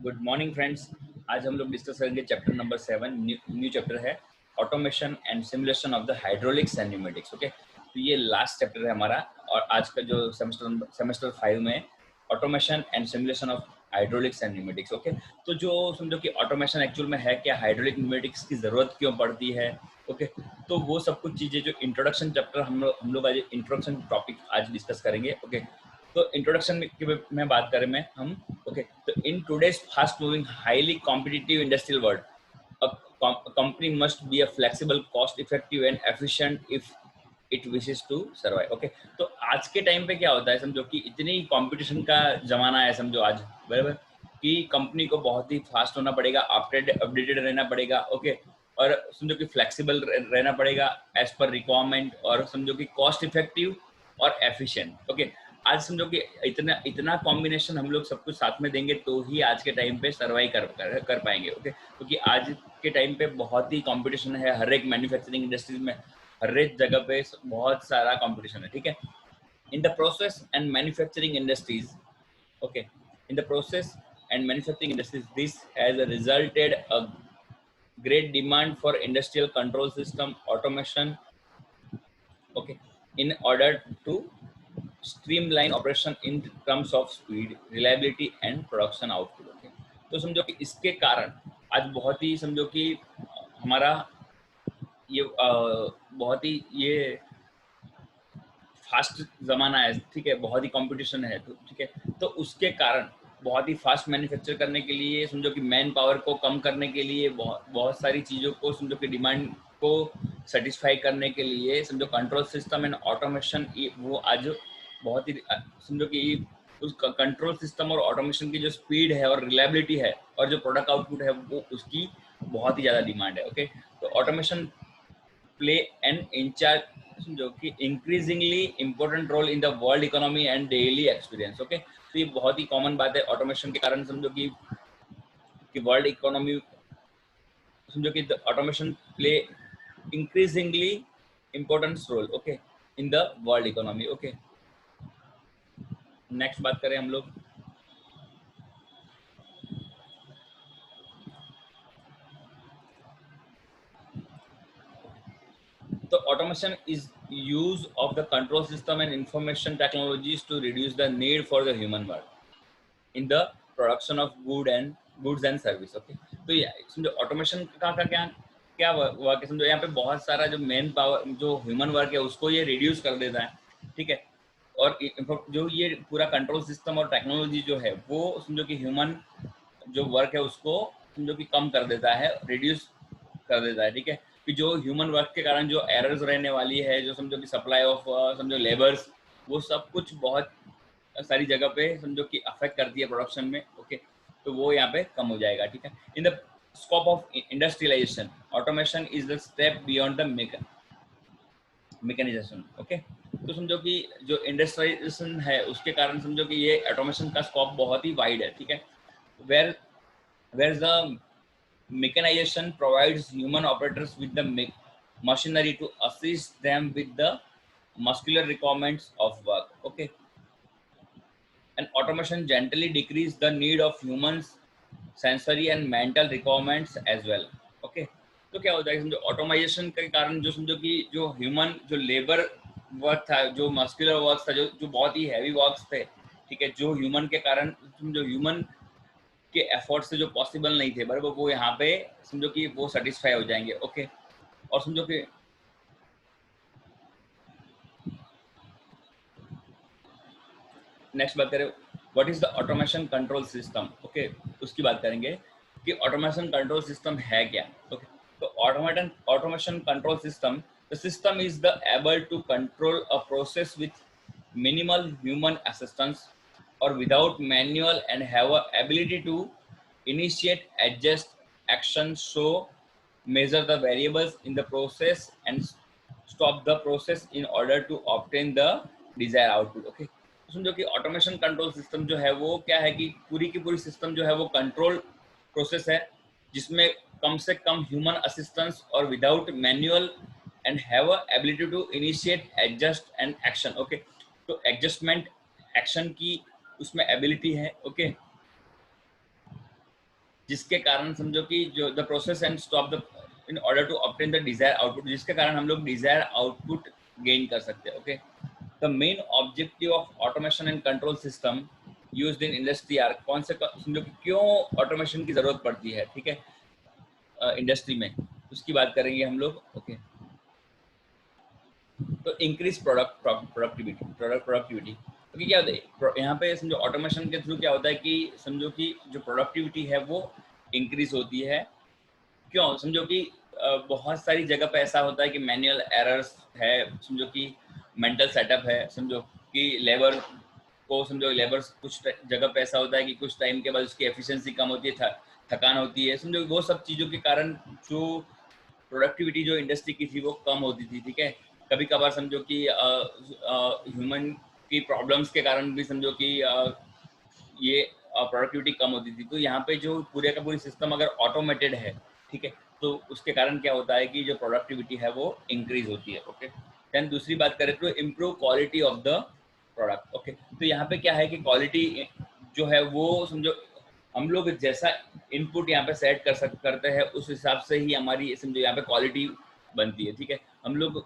Good morning friends. आज हम लोग डिस्कस करेंगे चैप्टर नंबर 7। न्यू चैप्टर है automation and simulation of the hydraulics and pneumatics. Okay, तो ये लास्ट चैप्टर है हमारा और आज का जो सेमेस्टर 5 में automation and simulation of hydraulics and pneumatics. Okay, तो जो समझो कि ऑटोमेशन एक्चुअल में है क्या, हाइड्रोलिक न्यूमेटिक्स की ज़रूरत क्यों पड़ती है। ओके, तो वो सब कुछ चीज़ें जो इंट्रोडक्शन चैप्टर हम लोग आज इंट्रोडक्शन टॉपिक आज डिस्कस करेंगे। ओके, तो इंट्रोडक्शन में बात करें में हम। ओके, तो in today's fast moving highly competitive industrial world a company must be a flexible, cost effective and efficient if it wishes to survive. Okay, तो आज के टाइम पे क्या होता है, समझो कि इतनी कंपटीशन का जमाना है, समझो आज बराबर कि कंपनी को बहुत ही फास्ट होना पड़ेगा, अपडेटेड रहना पड़ेगा। ओके, और समझो कि फ्लेक्सिबल रहना पड़ेगा एज पर रिक्वायरमेंट, और समझो कि कॉस्ट इफेक्टिव और एफिशिएंट। ओके, आज समझो कि इतना इतना कॉम्बिनेशन हम लोग सब कुछ साथ में देंगे तो ही आज के टाइम पे सर्वाइव कर पाएंगे। ओके, क्योंकि आज के टाइम पे बहुत ही कंपटीशन है, हर एक मैन्युफैक्चरिंग इंडस्ट्रीज में हर एक जगह पे बहुत सारा कंपटीशन है। ठीक है, in the process and manufacturing industries. Okay, in the process and manufacturing industries this has resulted a great demand for industrial control system automation. Okay, in order to streamline operation in terms of speed, reliability and production output. Okay, तो समझो कि इसके कारण आज बहुत ही समझो कि हमारा ये बहुत ही ये फास्ट जमाना है। ठीक है, बहुत ही कंपटीशन है, तो ठीक है, तो उसके कारण बहुत ही फास्ट मैन्युफैक्चर करने के लिए समझो कि मैन पावर को कम करने के लिए बहुत बहुत सारी चीज़ों को समझो कि डिमांड को सेटिस्फाई करने के लिए समझो कंट्रोल सिस्टम एंड ऑटोमेशन वो आज बहुत ही समझो कि उस कंट्रोल सिस्टम और ऑटोमेशन की जो स्पीड है और रिलायबिलिटी है और जो प्रोडक्ट आउटपुट है वो उसकी बहुत ही ज़्यादा डिमांड है। ओके, तो ऑटोमेशन play an जो कि increasingly important role in the world economy and daily experience. Okay, तो ये बहुत ही कॉमन बात है, ऑटोमेशन के कारण समझो कि वर्ल्ड इकोनॉमी समझो कि automation play increasingly important role. Okay, in the world economy. Okay, next बात करें हम लोग। तो automation is use of the control system and information technologies to reduce the need for the human work in the production of goods and service. Okay, तो ये समझो automation का क्या क्या वर्क है, समझो यहाँ पे बहुत सारा जो मेन पावर जो ह्यूमन वर्क है उसको ये रिड्यूस कर देता है। ठीक है, और जो ये पूरा कंट्रोल सिस्टम और टेक्नोलॉजी जो है वो समझो कि ह्यूमन जो वर्क है उसको समझो कि कम कर देता है, रिड्यूस कर देता है। ठीक है, कि जो ह्यूमन वर्क के कारण जो एरर्स रहने वाली है, जो समझो कि सप्लाई ऑफ समझो लेबर्स, वो सब कुछ बहुत सारी जगह पे समझो कि अफेक्ट करती है प्रोडक्शन में। ओके, तो वो यहाँ पे कम हो जाएगा। ठीक है, in the scope of industrialization automation is the step beyond the mechanization. Okay, तो समझो कि जो इंडस्ट्रियलाइजेशन है उसके कारण समझो कि ये ऑटोमेशन का स्कोप बहुत ही वाइड है। ठीक है, where where the mechanization provides human operators with the machinery to assist them with the muscular requirements of work. Okay, and automation gently decrease the need of humans sensory and mental requirements as well. Okay, तो क्या होता है समझो automisation के कारण जो समझो कि जो ह्यूमन जो लेबर वर्क था, जो मस्कुलर वर्क था, जो बहुत ही हैवी वर्क्स थे। ठीक है, जो ह्यूमन के कारण जो ह्यूमन के एफर्ट से जो पॉसिबल नहीं थे बराबर, वो यहाँ पे समझो कि वो सेटिस्फाई हो जाएंगे। ओके, और समझो कि नेक्स्ट बात करें what is the automation control system. Okay, उसकी बात करेंगे कि ऑटोमेशन कंट्रोल सिस्टम है क्या। ओके, तो automation control system, the system is the able to control a process with minimal human assistance or without manual and have a ability to initiate, adjust action, show, measure the variables in the process and stop the process in order to obtain the desired output. Okay, समझो कि automation control system जो है वो क्या है कि पूरी की पूरी सिस्टम जो है वो कंट्रोल प्रोसेस है जिसमें कम से कम ह्यूमन असिस्टेंस और without manual and have a ability to initiate, adjust and action. Okay, तो एडजस्टमेंट एक्शन की उसमें एबिलिटी है। ओके, जिसके कारण समझो कि जो the process and stop the in order to obtain the desire output, जिसके कारण हम लोग डिजायर आउटपुट गेन कर सकते हैं। Okay, the main objective of automation and control system used in industry are, कौन से समझो कि क्यों ऑटोमेशन की जरूरत पड़ती है, ठीक है, इंडस्ट्री में, उसकी बात करेंगे हम लोग। ओके, तो इंक्रीज प्रोडक्टिविटी। क्योंकि क्या होता है यहाँ पे, समझो ऑटोमेशन के थ्रू क्या होता है कि समझो कि जो प्रोडक्टिविटी है वो इंक्रीज होती है। क्यों? समझो कि बहुत सारी जगह पे ऐसा होता है कि मैनुअल एरर्स है, समझो कि मेंटल सेटअप है, समझो कि लेबर को, समझो लेबर कुछ जगह पे ऐसा होता है कि कुछ टाइम के बाद उसकी एफिशिएंसी कम होती है, थकान होती है, समझो वो सब चीज़ों के कारण जो प्रोडक्टिविटी जो इंडस्ट्री की थी वो कम होती थी, ठीक है। कभी कभार समझो कि ह्यूमन की प्रॉब्लम्स के कारण भी समझो कि ये प्रोडक्टिविटी कम होती थी। तो यहाँ पे जो पूरे का पूरी सिस्टम अगर ऑटोमेटेड है, ठीक है, तो उसके कारण क्या होता है कि जो प्रोडक्टिविटी है वो इंक्रीज होती है। ओके, देन दूसरी बात करें तो improve quality of the product. Okay, तो यहाँ पे क्या है कि क्वालिटी जो है वो समझो हम लोग जैसा इनपुट यहाँ पे सेट करते हैं उस हिसाब से ही हमारी समझो यहाँ पे क्वालिटी बनती है, ठीक है। हम लोग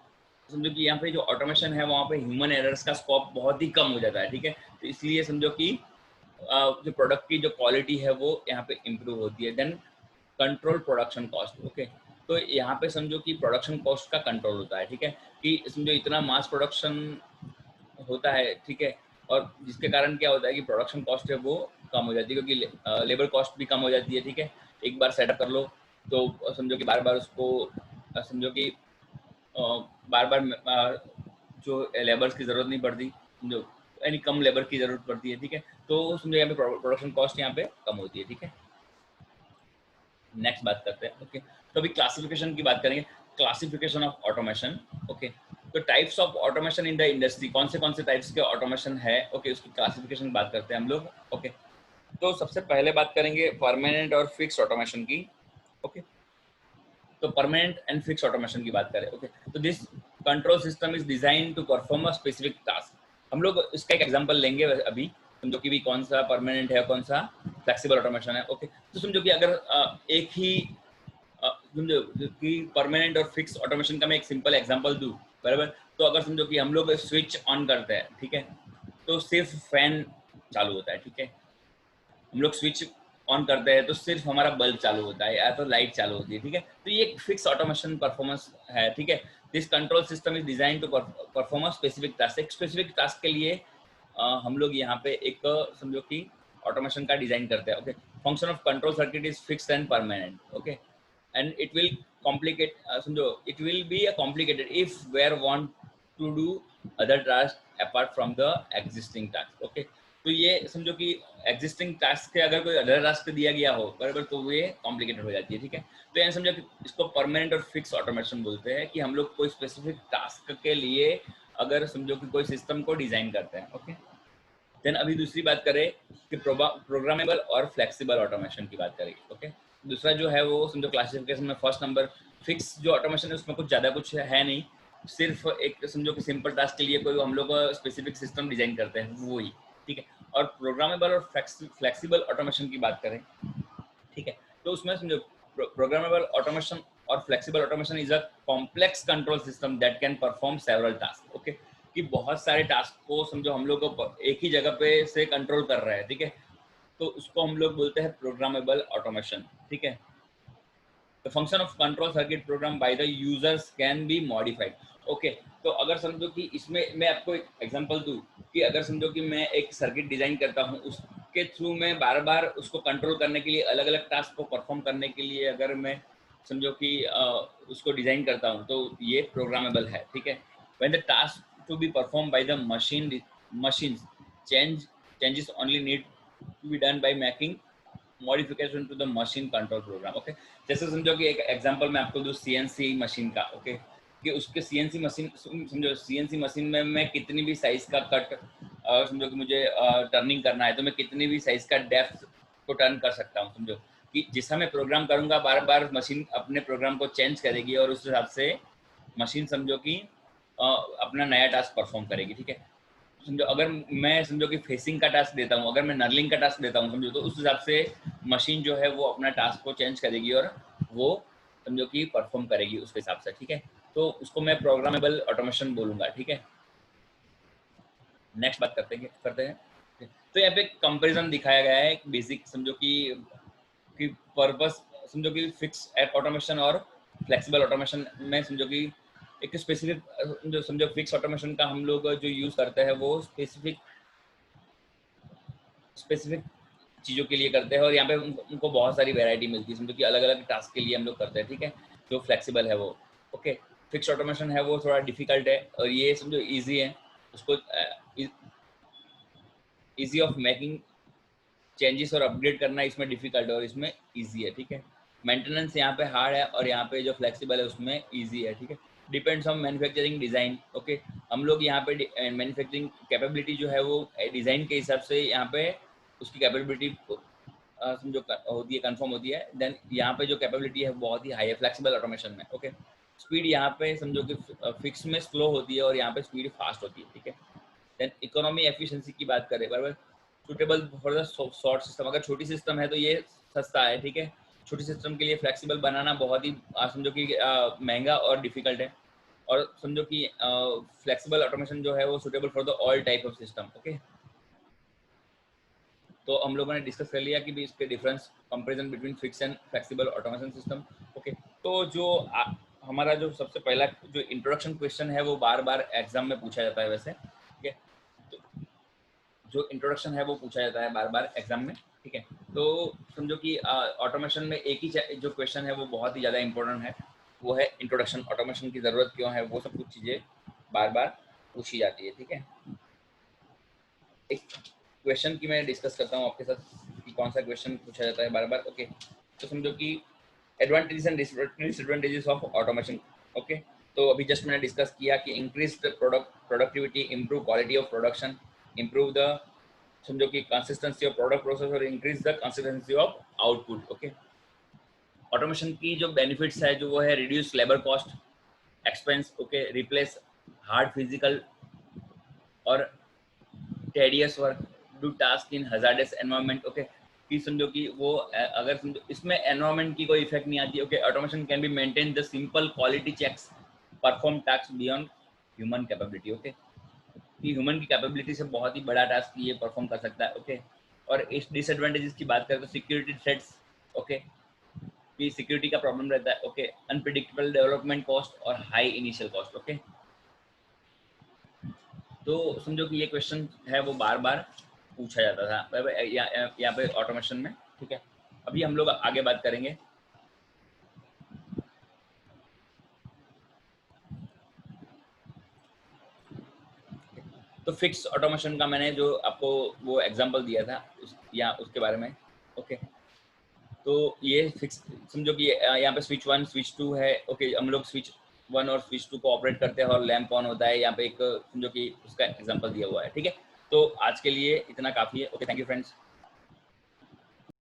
समझो कि यहाँ पे जो ऑटोमेशन है वहाँ पे ह्यूमन एरर्स का स्कोप बहुत ही कम हो जाता है, ठीक है। तो इसलिए समझो कि जो प्रोडक्ट की जो क्वालिटी है वो यहाँ पे इम्प्रूव होती है। Then control production cost. Okay, तो यहाँ पे समझो कि प्रोडक्शन कॉस्ट का कंट्रोल होता है, ठीक है, कि समझो इतना मास प्रोडक्शन होता है, ठीक है, और जिसके कारण क्या होता है कि प्रोडक्शन कॉस्ट है वो कम हो जाती है, क्योंकि लेबर कॉस्ट भी कम हो जाती है, ठीक है। एक बार सेटअप कर लो तो समझो कि बार बार उसको समझो कि बार बार जो लेबर्स की जरूरत नहीं पड़ती, समझो यानी कम लेबर की जरूरत पड़ती है, ठीक है। तो समझो यहाँ पे प्रोडक्शन कॉस्ट यहाँ पे कम होती है, ठीक है। नेक्स्ट बात करते हैं। ओके, तो अभी क्लासिफिकेशन की बात करेंगे, क्लासिफिकेशन ऑफ ऑटोमेशन। ओके, तो types of automation in the industry, कौन से टाइप्स के ऑटोमेशन है, ओके, उसकी क्लासिफिकेशन बात करते हैं हम लोग। ओके, तो सबसे पहले बात करेंगे परमानेंट और फिक्स ऑटोमेशन की। ओके, तो परमानेंट एंड फिक्स ऑटोमेशन की बात करें। ओके, तो this control system is design to perform a specific task. हम लोग इसका एक एग्जांपल लेंगे अभी, समझो कि भी कौन सा परमानेंट है कौन सा फ्लेक्सिबल ऑटोमेशन है। ओके, तो समझो कि अगर एक ही समझो कि परमानेंट और फिक्स ऑटोमेशन का मैं एक सिंपल एग्जांपल दूं, बराबर। तो अगर समझो कि हम लोग स्विच ऑन करते हैं, ठीक है, तो सिर्फ फैन चालू होता है, ठीक है। हम लोग स्विच ऑन करते हैं तो सिर्फ हमारा बल्ब चालू होता है या तो लाइट चालू होती है, ठीक है। तो ये एक फिक्स ऑटोमेशन परफॉर्मेंस है, ठीक है। This control system is design to perform a specific task. एक स्पेसिफिक टास्क के लिए हम लोग यहाँ पे एक समझो कि ऑटोमेशन का डिजाइन करते हैं। Okay, function of control circuit is fixed and permanent. Okay, and it will complicate समझो it will be a complicated if we want to do other task apart from the existing task। okay, तो ये समझो कि existing task के अगर कोई other task दिया गया हो, बराबर, तो ये कॉम्प्लिकेटेड हो जाती है, ठीक है। तो ये समझो कि इसको परमानेंट और फिक्स ऑटोमेशन बोलते हैं कि हम लोग कोई स्पेसिफिक टास्क के लिए अगर समझो कि कोई सिस्टम को डिजाइन करते हैं। ओके, देन अभी दूसरी बात करें कि प्रोग्रामेबल और फ्लेक्सिबल ऑटोमेशन की बात करेंगे। ओके, दूसरा जो है वो समझो क्लासिफिकेशन में फर्स्ट नंबर फिक्स जो ऑटोमेशन है उसमें कुछ ज़्यादा कुछ है नहीं, सिर्फ एक समझो कि सिंपल टास्क के लिए कोई हम लोग स्पेसिफिक सिस्टम डिजाइन करते हैं वो ही, ठीक है। और प्रोग्रामेबल और फ्लेक्सिबल ऑटोमेशन की बात करें, ठीक है, तो उसमें समझो प्रोग्रामेबल ऑटोमेशन और flexible automation is a complex control system that can perform several task. Okay, कि बहुत सारे टास्क को समझो हम लोग एक ही जगह पे से कंट्रोल कर रहे हैं, ठीक है, तो उसको हम लोग बोलते हैं प्रोग्रामेबल ऑटोमेशन, ठीक है। The function of control circuit program by the users can be modified। Okay, तो अगर समझो कि इसमें मैं आपको एक एग्जांपल दूं कि अगर समझो कि मैं एक सर्किट डिजाइन करता हूं, उसके थ्रू मैं बार बार उसको कंट्रोल करने के लिए अलग अलग टास्क को परफॉर्म करने के लिए अगर मैं समझो कि उसको डिजाइन करता हूं तो ये प्रोग्रामेबल है, ठीक है। When the task to be perform by the machines changes only need to be done by making modification to the machine control program. Okay, जैसे समझो कि एक एग्जांपल मैं आपको दूं सीएनसी मशीन का। ओके, कि उसके सीएनसी मशीन समझो सीएनसी मशीन में मैं कितनी भी साइज का कट समझो कि मुझे टर्निंग करना है तो मैं कितनी भी साइज का डेप्थ को टर्न कर सकता हूँ। समझो कि जैसा मैं प्रोग्राम करूंगा बार बार मशीन अपने प्रोग्राम को चेंज करेगी और उस हिसाब से मशीन समझो कि अपना नया टास्क परफॉर्म करेगी, ठीक है। समझो अगर मैं समझो कि फेसिंग का टास्क देता हूँ, अगर मैं नर्लिंग का टास्क देता हूँ, समझो तो उस हिसाब से मशीन जो है वो अपना टास्क को चेंज करेगी और वो समझो कि परफॉर्म करेगी उसके हिसाब से, ठीक है। तो उसको मैं प्रोग्रामेबल ऑटोमेशन बोलूंगा, ठीक है। नेक्स्ट बात करते हैं। तो यहाँ पे कंपैरिजन दिखाया गया है, बेसिक समझो कि पर्पस समझो कि फिक्स ऑटोमेशन और फ्लेक्सिबल ऑटोमेशन में समझो कि एक स्पेसिफिक जो समझो फिक्स ऑटोमेशन का हम लोग जो यूज करते हैं वो स्पेसिफिक चीज़ों के लिए करते हैं, और यहाँ पे उनको बहुत सारी वैरायटी मिलती है, समझो कि अलग अलग टास्क के लिए हम लोग करते हैं, ठीक है। जो फ्लेक्सिबल है वो ओके, फिक्स ऑटोमेशन है वो थोड़ा डिफिकल्ट है, और ये समझो इजी है। उसको इजी ऑफ मेकिंग चेंजेस और अपग्रेड करना इसमें डिफिकल्ट है और इसमें इजी है, ठीक है। मेंटेनेंस यहाँ पे हार्ड है और यहाँ पे जो फ्लेक्सिबल है उसमें इजी है, ठीक है। Depends on manufacturing design, okay. हम लोग यहाँ पे मैन्युफैक्चरिंग कैपेबिलिटी जो है वो डिज़ाइन के हिसाब से यहाँ पे उसकी कैपेबिलिटी समझो होती है, कंफर्म होती है। देन यहाँ पे जो कैपेबिलिटी है बहुत ही हाई है फ्लेक्सिबल ऑटोमेशन में, ओके। स्पीड यहाँ पे समझो कि फिक्स में स्लो होती है और यहाँ पे स्पीड फास्ट होती है, ठीक है। देन इकोनॉमी एफिशिएंसी की बात करें, बराबर, suitable for the short system. अगर छोटी सिस्टम है तो ये सस्ता है, ठीक है। छोटी सिस्टम के लिए फ्लेक्सिबल बनाना बहुत ही समझो कि महंगा और डिफिकल्ट है। और समझो कि फ्लेक्सिबल ऑटोमेशन जो है वो suitable for the all type of system, okay. तो हम लोगों ने डिस्कस कर लिया कि भी इसके difference, comparison between fix and flexible automation system, okay. तो जो हमारा जो सबसे पहला जो इंट्रोडक्शन क्वेश्चन है वो बार बार एग्जाम में पूछा जाता है वैसे, ठीक है। तो जो इंट्रोडक्शन है वो पूछा जाता है बार बार एग्जाम में, ठीक है। तो समझो कि ऑटोमेशन में एक ही जो क्वेश्चन है वो बहुत ही ज़्यादा इंपॉर्टेंट है, वो है इंट्रोडक्शन। ऑटोमेशन की ज़रूरत क्यों है, वो सब कुछ चीज़ें बार बार पूछी जाती है, ठीक है। एक क्वेश्चन की मैं डिस्कस करता हूँ आपके साथ कि कौन सा क्वेश्चन पूछा जाता है बार बार, ओके। तो समझो कि advantages and disadvantages of automation, okay. तो अभी जस्ट मैंने डिस्कस किया कि increase productivity, improve quality of production, improve the समझो कि कंसिस्टेंसी ऑफ प्रोडक्ट प्रोसेस और increase the consistency of output, okay. Automation की जो बेनिफिट्स है जो वो है reduce labour cost expense, okay, replace hard physical और tedious work, do task in hazardous environment, okay. कि समझो कि वो अगर समझो इसमें एनवायरनमेंट की कोई इफेक्ट नहीं आती, okay. Automation can be maintain the simple quality checks, perform task beyond human capability, okay. कि ह्यूमन की कैपेबिलिटी से बहुत ही बड़ा टास्क ये परफॉर्म कर सकता है, ओके। और इस डिसएडवांटेजेस की बात करें तो सिक्योरिटी थ्रेट्स, ओके, कि सिक्योरिटी का प्रॉब्लम रहता है, ओके। अनप्रिडिक्टेबल डेवलपमेंट कॉस्ट और हाई इनिशियल कॉस्ट, ओके। तो समझो कि ये क्वेश्चन है वो बार बार पूछा जाता था यहाँ पे ऑटोमेशन में, ठीक है। अभी हम लोग आगे बात करेंगे तो फिक्स ऑटोमेशन का मैंने जो आपको वो एग्जांपल दिया था या उसके बारे में, ओके। तो ये फिक्स समझो कि यहाँ पे स्विच 1 स्विच 2 है, ओके। हम लोग स्विच 1 और स्विच 2 को ऑपरेट करते हैं और लैंप ऑन होता है, यहाँ पे एक समझो कि उसका एग्जांपल दिया हुआ है, ठीक है। तो आज के लिए इतना काफ़ी है, ओके। Thank you friends.